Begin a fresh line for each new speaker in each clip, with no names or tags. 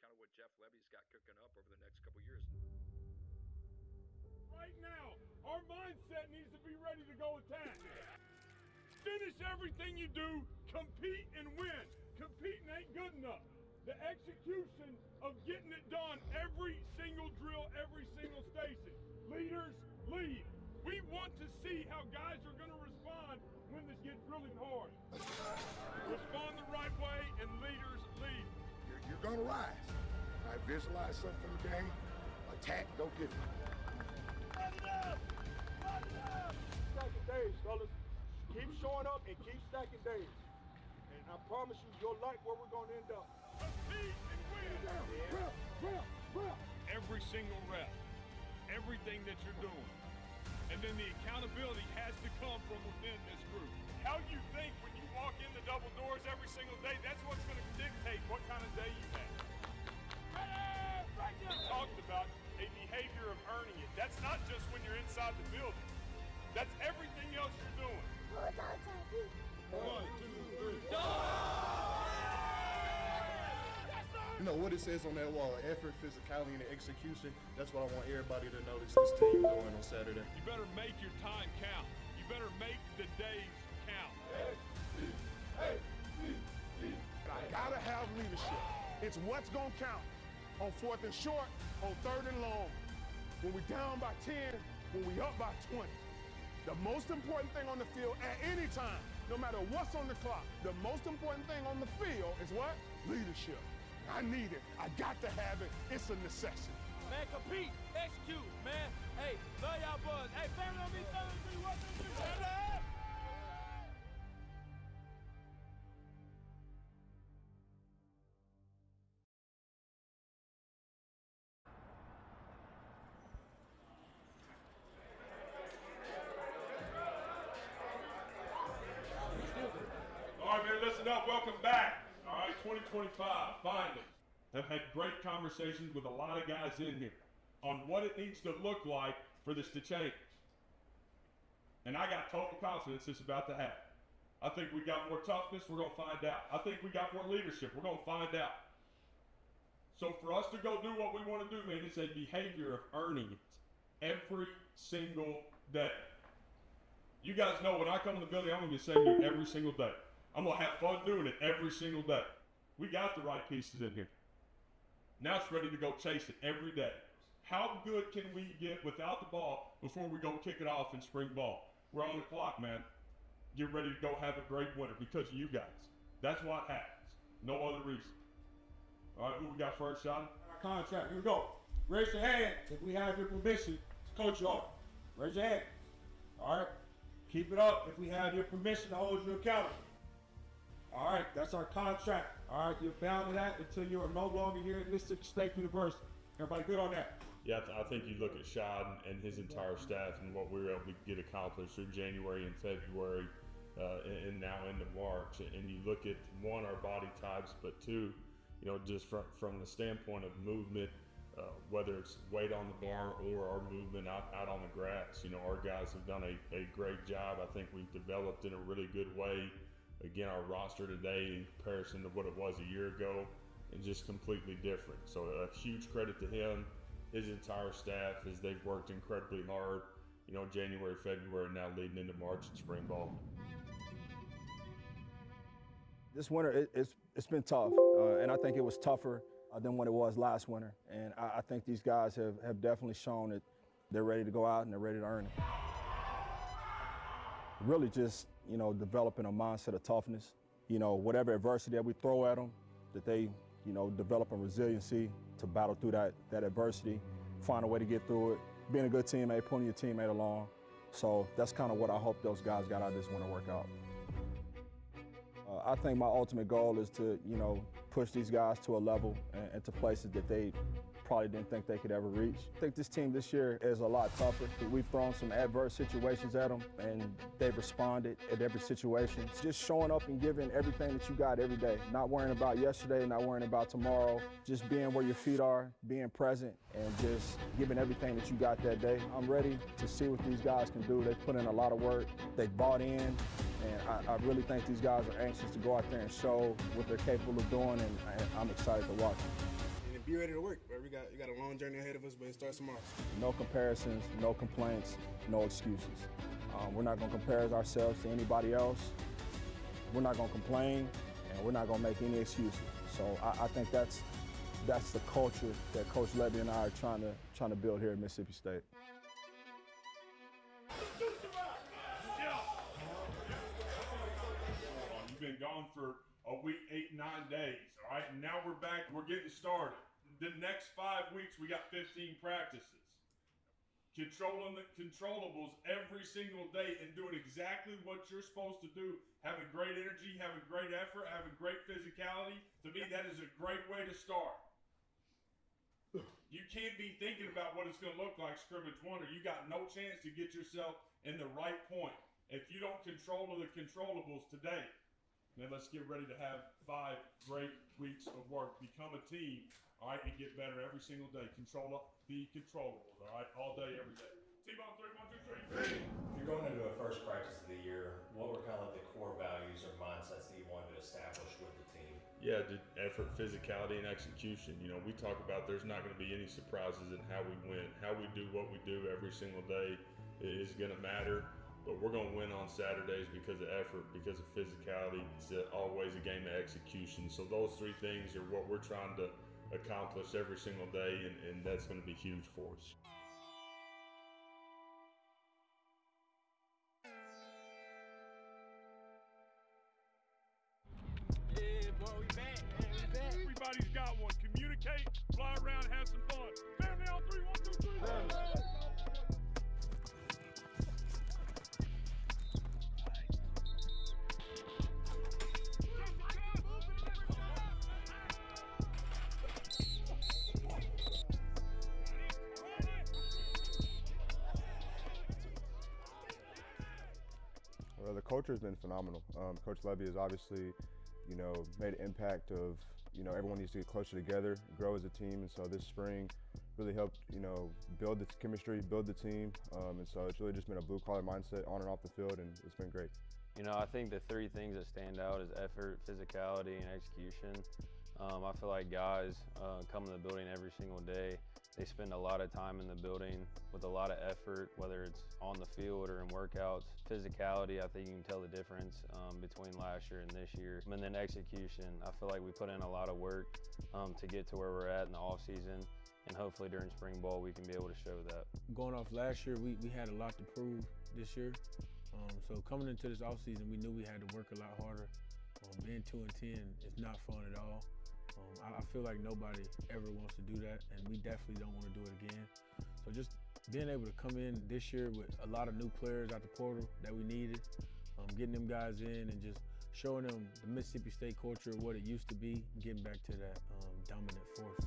kind of what Jeff Levy's got cooking up over the next couple years.
Right now, our mindset needs to be ready to go attack. Finish everything you do, compete and win. Competing ain't good enough. The execution of getting it done every single drill, every single station. Leaders, lead. We want to see how guys are going to respond when this gets really hard. Respond the right way, and leaders lead.
You're going to rise. I visualize something from the game. Attack, go get it.
Light it up! Light it up! Stacking days, fellas. Keep showing up and keep stacking days. And I promise you, you'll like where we're going to end up. Compete and win! Rep. Every single rep. Everything that you're doing. And then the accountability has to come from within this group. How you think when you walk in the double doors every single day, that's what's going to dictate what kind of day you have. We talked about a behavior of earning it. That's not just when you're inside the building. That's everything else you're doing. 1, 2, 3.
You know what it says on that wall, effort, physicality, and execution. That's what I want everybody to notice this team doing on Saturday.
You better make your time count. You better make the days count.
I gotta have leadership. It's what's gonna count. On 4th and short, on 3rd and long. When we're down by 10, when we up by 20. The most important thing on the field at any time, no matter what's on the clock, the most important thing on the field is what? Leadership. I need it. I got to have it. It's a necessity.
Man, compete, execute, man. Hey, love y'all buzz. Hey, family on me, 33, 1, 2, 3, stand up!
All right, man, listen up. Welcome back. All right, 2025, finally. I've had great conversations with a lot of guys in here on what it needs to look like for this to change. And I got total confidence it's about to happen. I think we got more toughness, we're going to find out. I think we got more leadership, we're going to find out. So for us to go do what we want to do, man, it's a behavior of earning it every single day. You guys know when I come to the building, I'm going to be the same dude every single day. I'm going to have fun doing it every single day. We got the right pieces in here. Now it's ready to go chase it every day. How good can we get without the ball before we go kick it off in spring ball? We're on the clock, man. Get ready to go have a great winter because of you guys. That's what happens. No other reason. All right, who we got first, Sean?
Our contract, here we go. Raise your hand if we have your permission to coach you on. Raise your hand. All right, keep it up if we have your permission to hold you accountable. All right, that's our contract. All right, you're bound to that until you are no longer here at Mississippi State University. Everybody good on that?
Yeah, I think you look at Shad and his entire staff and what we were able to get accomplished through January and February and now into March. And you look at, one, our body types, but two, you know, just from the standpoint of movement, whether it's weight on the bar or our movement out on the grass. You know, our guys have done a great job. I think we've developed in a really good way. Again, our roster today in comparison to what it was a year ago is just completely different. So a huge credit to him, his entire staff, as they've worked incredibly hard, you know, January, February, now leading into March and spring ball.
This winter, it's been tough, and I think it was tougher than what it was last winter. And I think these guys have definitely shown that they're ready to go out and they're ready to earn it. Really just, you know, developing a mindset of toughness. You know, whatever adversity that we throw at them, that they, you know, develop a resiliency to battle through that adversity, find a way to get through it, being a good teammate, pulling your teammate along. So that's kind of what I hope those guys got out of this winter workout. I think my ultimate goal is to, you know, push these guys to a level and to places that they probably didn't think they could ever reach. I think this team this year is a lot tougher. We've thrown some adverse situations at them, and they've responded at every situation. It's just showing up and giving everything that you got every day. Not worrying about yesterday, not worrying about tomorrow. Just being where your feet are, being present, and just giving everything that you got that day. I'm ready to see what these guys can do. They've put in a lot of work. They bought in. And I really think these guys are anxious to go out there and show what they're capable of doing, and I'm excited to watch them.
be ready to work, bro. We got a long journey ahead of us, but it starts tomorrow.
No comparisons, no complaints, no excuses. We're not going to compare ourselves to anybody else. We're not going to complain, and we're not going to make any excuses. So I think that's the culture that Coach Levy and I are trying to build here at Mississippi State.
You've been gone for a week, 8, 9 days, all right? And now we're back, we're getting started. The next 5 weeks, we got 15 practices. Controlling the controllables every single day and doing exactly what you're supposed to do. Having great energy, having great effort, having great physicality. To me, that is a great way to start. You can't be thinking about what it's going to look like scrimmage 1, or you got no chance to get yourself in the right point. If you don't control the controllables today, then let's get ready to have 5 great weeks of work. Become a team, all right, and get better every single day. Control the controllables, all right, all day, every day. T-ball 3, 1, 2, 3.
You're going into a first practice of the year. What were kind of like the core values or mindsets that you wanted to establish with the team?
Yeah, the effort, physicality, and execution. You know, we talk about there's not going to be any surprises in how we win. How we do what we do every single day is going to matter. But we're going to win on Saturdays because of effort, because of physicality. It's always a game of execution. So those 3 things are what we're trying to accomplish every single day, and that's going to be huge for us.
Yeah, boy, we back, man. We back.
Everybody's got one. Communicate, fly around, have some fun. Family on 3, 1, 2, 3.
Well, the culture has been phenomenal. Coach Levy has obviously, made an impact of, everyone needs to get closer together, grow as a team. And so this spring really helped, build the chemistry, build the team. And so it's really just been a blue-collar mindset on and off the field, and it's been great.
I think the 3 things that stand out is effort, physicality, and execution. I feel like guys come in the building every single day. They spend a lot of time in the building with a lot of effort, whether it's on the field or in workouts. Physicality, I think you can tell the difference between last year and this year. And then execution, I feel like we put in a lot of work to get to where we're at in the off season, and hopefully during spring ball we can be able to show that.
Going off last year, we had a lot to prove this year. So coming into this off season, we knew we had to work a lot harder. Being 2-10 is not fun at all. I feel like nobody ever wants to do that, and we definitely don't want to do it again. So just being able to come in this year with a lot of new players out the portal that we needed, getting them guys in and just showing them the Mississippi State culture, what it used to be, getting back to that dominant force.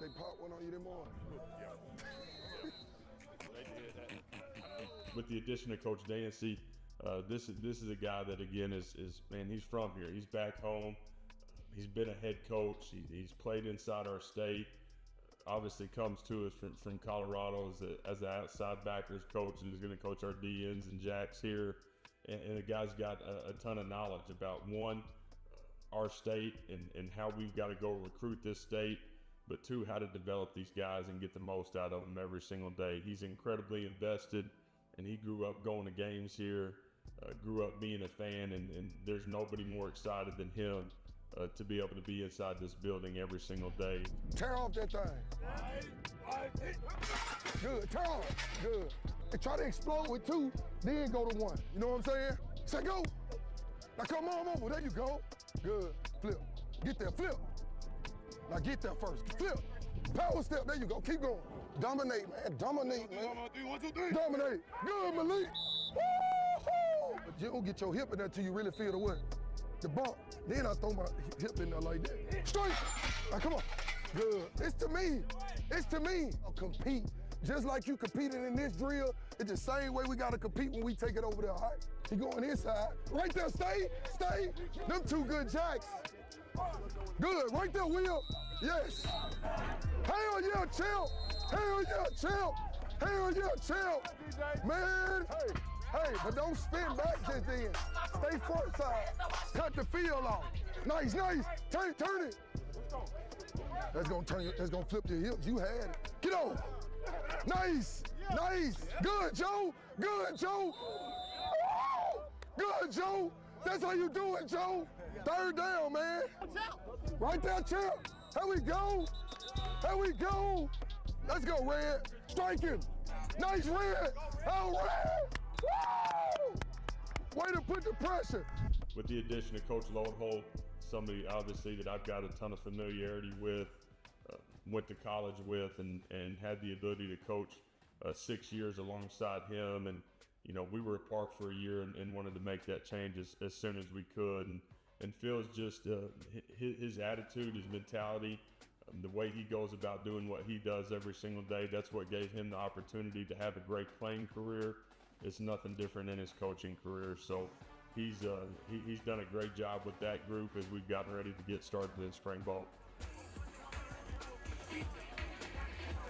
They popped one on you them morning.
With the addition of Coach Dancy, this is a guy that, again, is he's from here. He's back home. He's been a head coach. He's played inside our state. Obviously comes to us from Colorado as an outside backers coach, and he's going to coach our DNs and jacks here. And the guy's got a ton of knowledge about, one, our state and how we've got to go recruit this state, but 2, how to develop these guys and get the most out of them every single day. He's incredibly invested, and he grew up going to games here, grew up being a fan, and there's nobody more excited than him to be able to be inside this building every single day.
Tear off that thing. Good, tear off, good. And try to explode with 2, then go to 1. You know what I'm saying? Say go. Now come on over, there you go. Good, flip, get there, flip. Now get there first, flip. Power step, there you go, keep going. Dominate, man, dominate, man. 1, 2, 3. Dominate, good, Malik. Woo-hoo! But you don't get your hip in there till you really feel the what? The bump. Then I throw my hip in there like that. Straight, now come on. Good, it's to me. I'll compete Just like you competed in this drill, it's the same way we got to compete when we take it over there, all right? He going inside. Right there, stay. Them two good jacks. Good, right there, Will. Yes. Hell yeah, champ. Hell yeah, champ. Hell yeah, champ. Man, hey, but don't spin back just then. Stay front side. Cut the field off. Nice. Turn it. That's gonna flip your hips. You had it. Get over. Nice. Good, Joe. Good, Joe. Good, Joe. That's how you do it, Joe. Third down, man. Right there, champ. Here we go. Let's go, Red. Strike him. Nice, Red. Oh, Red. Woo! Way to put the pressure.
With the addition of Coach Loadhold, somebody obviously that I've got a ton of familiarity with, went to college with, and had the ability to coach 6 years alongside him. And, you know, we were apart for a year and wanted to make that change as soon as we could. And Phil's just, his attitude, his mentality, the way he goes about doing what he does every single day, that's what gave him the opportunity to have a great playing career. It's nothing different in his coaching career. So he's done a great job with that group as we've gotten ready to get started in spring ball.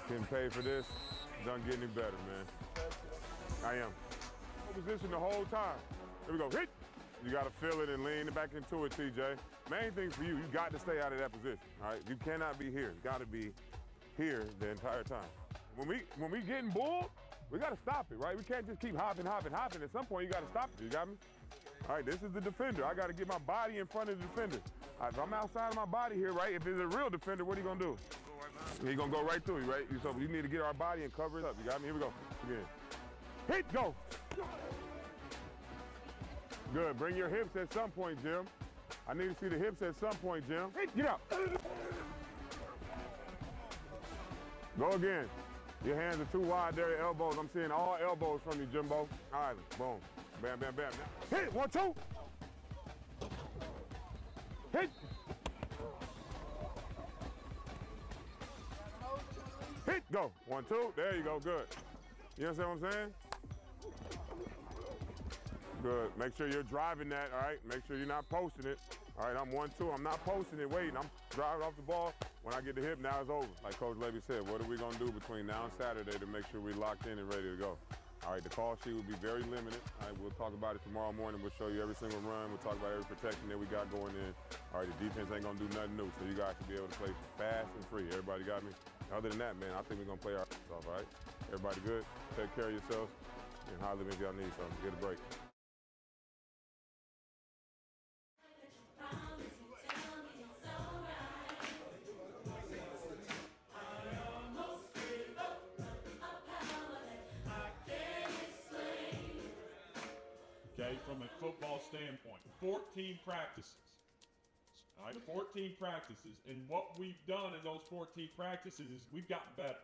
Getting paid for this, doesn't get any better, man. I am. Position the whole time. Here we go, hit! You gotta feel it and lean back into it, TJ. Main thing for you got to stay out of that position, all right? You cannot be here. You gotta be here the entire time. When we getting bulled, we gotta stop it, right? We can't just keep hopping. At some point, you gotta stop it, you got me? All right, this is the defender. I gotta get my body in front of the defender. All right, if I'm outside of my body here, right? If it's a real defender, what are you gonna do? He's gonna go right through you, right? So you need to get our body and cover it up. You got me? Here we go. Again. Hit, go. Good. Bring your hips at some point, Jim. I need to see the hips at some point, Jim. Hit, get out. Go again. Your hands are too wide there, your elbows. I'm seeing all elbows from you, Jimbo. All right, boom. Bam. Hit, 1, 2. Hit. Hit, go. 1, 2. There you go, good. You understand what I'm saying? Good. Make sure you're driving that, all right? Make sure you're not posting it. All right, I'm 1, 2. I'm not posting it, waiting. I'm driving off the ball. When I get the hip, now it's over. Like Coach Levy said, what are we going to do between now and Saturday to make sure we're locked in and ready to go? All right, the call sheet will be very limited. All right, we'll talk about it tomorrow morning. We'll show you every single run. We'll talk about every protection that we got going in. All right, the defense ain't going to do nothing new, so you guys should be able to play fast and free. Everybody got me? Other than that, man, I think we're going to play our off, all right? Everybody good? Take care of yourselves. And holler at me if y'all need something. Get a break.
Okay, from a football standpoint, 14 practices. All right, 14 practices. And what we've done in those 14 practices is we've gotten better.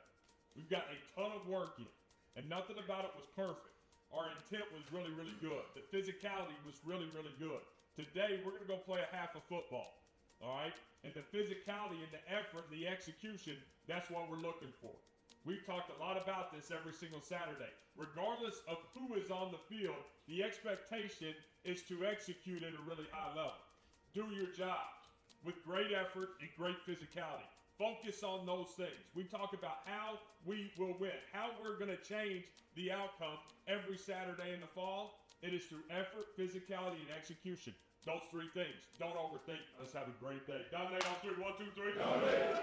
We've got a ton of work in, and nothing about it was perfect. Our intent was really, really good. The physicality was really, really good. Today, we're going to go play a half of football, all right? And the physicality and the effort, the execution, that's what we're looking for. We've talked a lot about this every single Saturday. Regardless of who is on the field, the expectation is to execute at a really high level. Do your job with great effort and great physicality. Focus on those things. We talk about how we will win, how we're going to change the outcome every Saturday in the fall. It is through effort, physicality, and execution. Those 3 things. Don't overthink. Let's have a great day. Dominate on 3. 1, 2, 3. Dominate.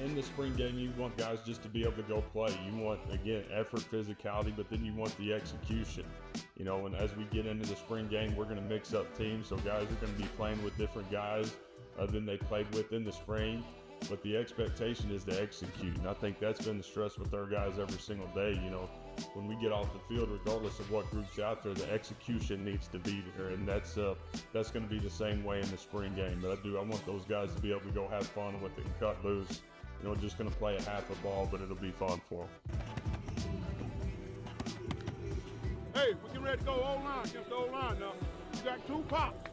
In the spring game, you want guys just to be able to go play. You want, again, effort, physicality, but then you want the execution. You know, and as we get into the spring game, we're going to mix up teams. So guys are going to be playing with different guys than they played with in the spring. But the expectation is to execute. And I think that's been the stress with our guys every single day. You know, when we get off the field, regardless of what group's out there, the execution needs to be there, and that's going to be the same way in the spring game. But I want those guys to be able to go have fun with it and cut loose. You know, just going to play a half a ball, but it'll be fun for them.
Hey, we're getting ready to go O-line against the O-line now. You got 2 pops.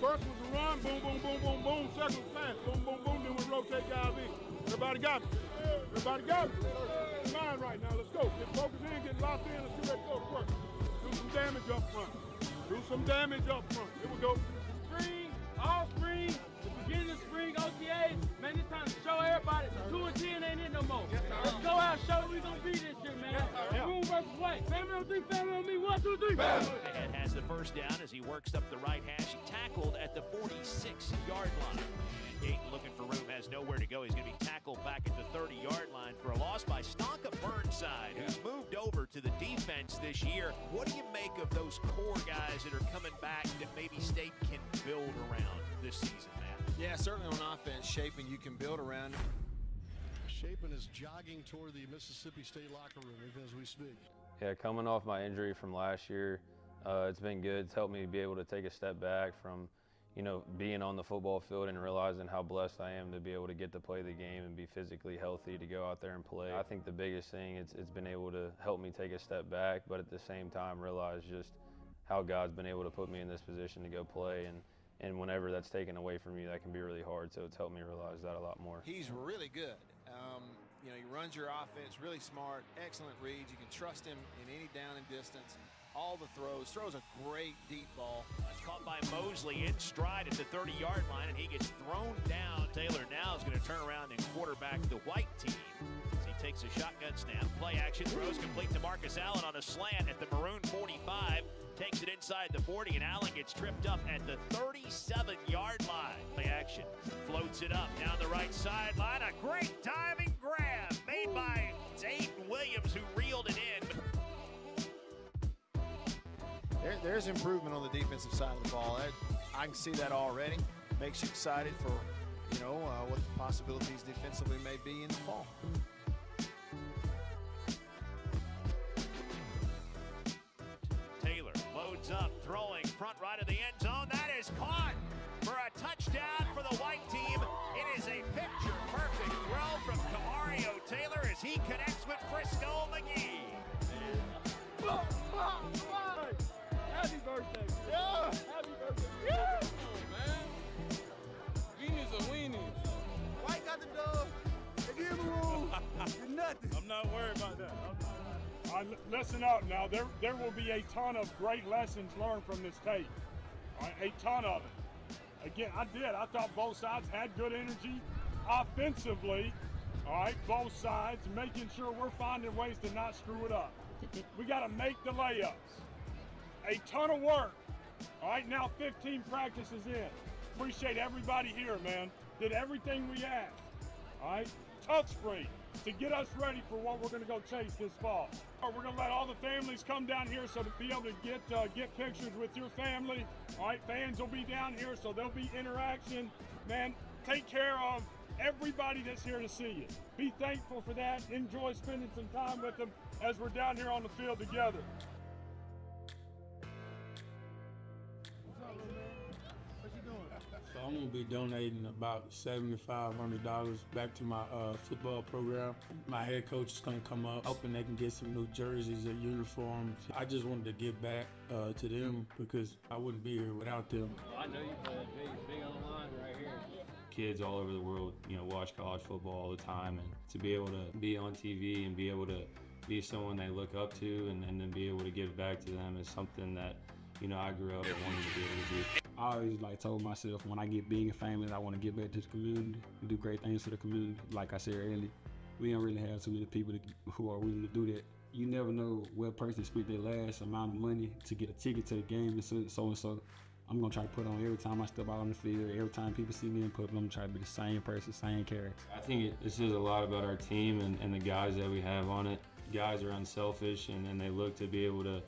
First was the run, boom, boom, boom, boom, boom. Second was pass, boom, boom, boom. Then we rotate guys in. Everybody got me? Everybody got me? Line right now, let's go. Get focused in, get locked in, let's get ready to go to work. Do some damage up front. Do some damage up front. Here we go.
Spring, all spring, the beginning of spring, OTAs. Man, it's time to show everybody 2 and 10 ain't it no more. Yes, let's go out and show what we gonna be this year, man. Maroon versus white. Family on 3, family on me. 1, 2, 3.
Head has the first down as he works up the right hash. He tackled at the 46-yard line. Dayton looking for room, has nowhere to go. He's going to be tackled back at the 30-yard line for a loss by Stonka Burnside, who's moved over to the defense this year. What do you make of those core guys that are coming back that maybe State can build around this season, Matt?
Yeah, certainly on offense, Shapen you can build around.
Shapen is jogging toward the Mississippi State locker room as we speak.
Yeah, coming off my injury from last year, it's been good. It's helped me be able to take a step back from, you know, being on the football field and realizing how blessed I am to be able to get to play the game and be physically healthy to go out there and play. I think the biggest thing, it's been able to help me take a step back, but at the same time realize just how God's been able to put me in this position to go play, and whenever that's taken away from you, that can be really hard, so it's helped me realize that a lot more.
He's really good. You know, he runs your offense, really smart, excellent reads. You can trust him in any down and distance. All the throws a great deep ball.
That's caught by Mosley in stride at the 30-yard line, and he gets thrown down. Taylor now is going to turn around and quarterback the white team as he takes a shotgun snap. Play action, throws complete to Marcus Allen on a slant at the Maroon 45. Takes it inside the 40, and Allen gets tripped up at the 37-yard line. Play action, floats it up down the right sideline. A great diving grab made by Dayton Williams, who reeled it in.
There's improvement on the defensive side of the ball. I can see that already. Makes you excited for, you know, what the possibilities defensively may be in the fall.
Taylor loads up, throwing front right of the end zone. That is caught for a touchdown for the white team. It is a picture-perfect throw from Camario Taylor as he connects with Frisco McGee.
Happy birthday. Yeah. Happy birthday. Yeah. Come on, man. Weenies are weenies.
White got the dub. They give him room. You're nothing.
I'm not worried about that. Listen up now. There will be a ton of great lessons learned from this tape. All right, a ton of it. Again, I thought both sides had good energy offensively. All right, both sides, making sure we're finding ways to not screw it up. We got to make the layups. A ton of work. All right, now 15 practices in. Appreciate everybody here, man. Did everything we asked. All right, tough spring to get us ready for what we're going to go chase this fall. We're going to let all the families come down here so to be able to get pictures with your family. All right, fans will be down here, so there'll be interaction. Man, take care of everybody that's here to see you. Be thankful for that. Enjoy spending some time with them as we're down here on the field together.
So I'm gonna be donating about $7,500 back to my football program. My head coach is gonna come up, hoping they can get some new jerseys or uniforms. I just wanted to give back to them because I wouldn't be here without them.
I know you play big on the line right here.
Kids all over the world, you know, watch college football all the time, and to be able to be on TV and be able to be someone they look up to and then be able to give back to them is something that, you know, I grew up wanting to be able to do.
I always told myself when I get big and famous, I want to give back to the community and do great things for the community. Like I said earlier, we don't really have too many people who are willing to do that. You never know what person spent their last amount of money to get a ticket to the game and so. I'm gonna try to put on every time I step out on the field, every time people see me in public, I'm gonna try to be the same person, same character.
I think it says a lot about our team and the guys that we have on it. Guys are unselfish and they look to be able to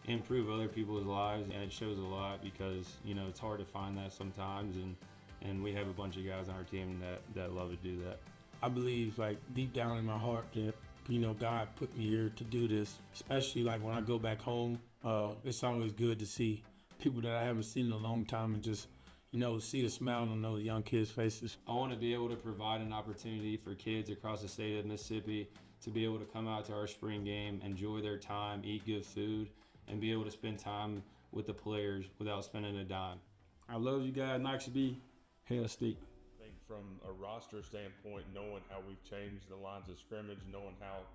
improve other people's lives, and it shows a lot because, you know, it's hard to find that sometimes, and we have a bunch of guys on our team that love to do that.
I believe, deep down in my heart, that God put me here to do this, especially like when I go back home. It's always good to see people that I haven't seen in a long time and just, see the smile on those young kids' faces.
I want to be able to provide an opportunity for kids across the state of Mississippi to be able to come out to our spring game, enjoy their time, eat good food, and be able to spend time with the players without spending a dime.
I love you guys. Nice to be hell steep.
I think from a roster standpoint, knowing how we've changed the lines of scrimmage, knowing how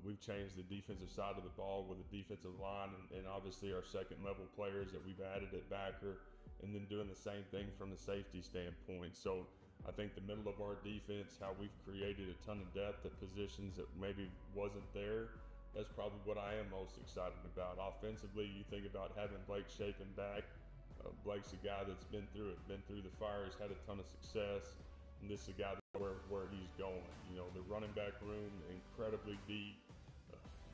we've changed the defensive side of the ball with the defensive line and obviously our second level players that we've added at backer, and then doing the same thing from the safety standpoint. So I think the middle of our defense, how we've created a ton of depth at positions that maybe wasn't there, that's probably what I am most excited about. Offensively, you think about having Blake Shapen back. Blake's a guy that's been through it, been through the fire, has had a ton of success, and this is a guy that's where he's going. The running back room, incredibly deep.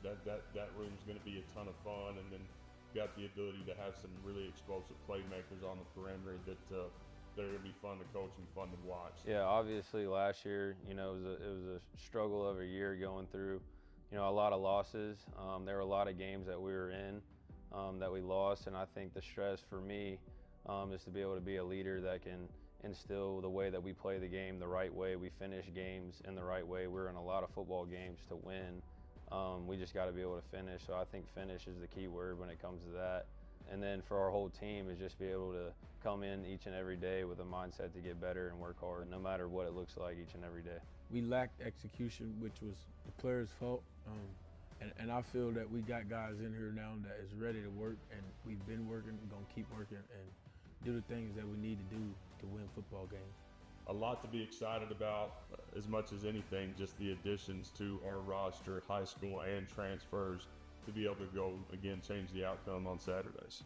That room's going to be a ton of fun, and then got the ability to have some really explosive playmakers on the perimeter that they're going to be fun to coach and fun to watch.
Yeah, obviously last year, it was a struggle of a year going through, a lot of losses. There were a lot of games that we were in that we lost, and I think the stress for me is to be able to be a leader that can instill the way that we play the game the right way, we finish games in the right way. We're in a lot of football games to win. We just got to be able to finish. So I think finish is the key word when it comes to that. And then for our whole team is just be able to come in each and every day with a mindset to get better and work hard, no matter what it looks like each and every day.
We lacked execution, which was the players' fault. And I feel that we got guys in here now that is ready to work, and we've been working, we're going to keep working and do the things that we need to do to win football games.
A lot to be excited about, as much as anything, just the additions to our roster, high school and transfers, to be able to go, again, change the outcome on Saturdays.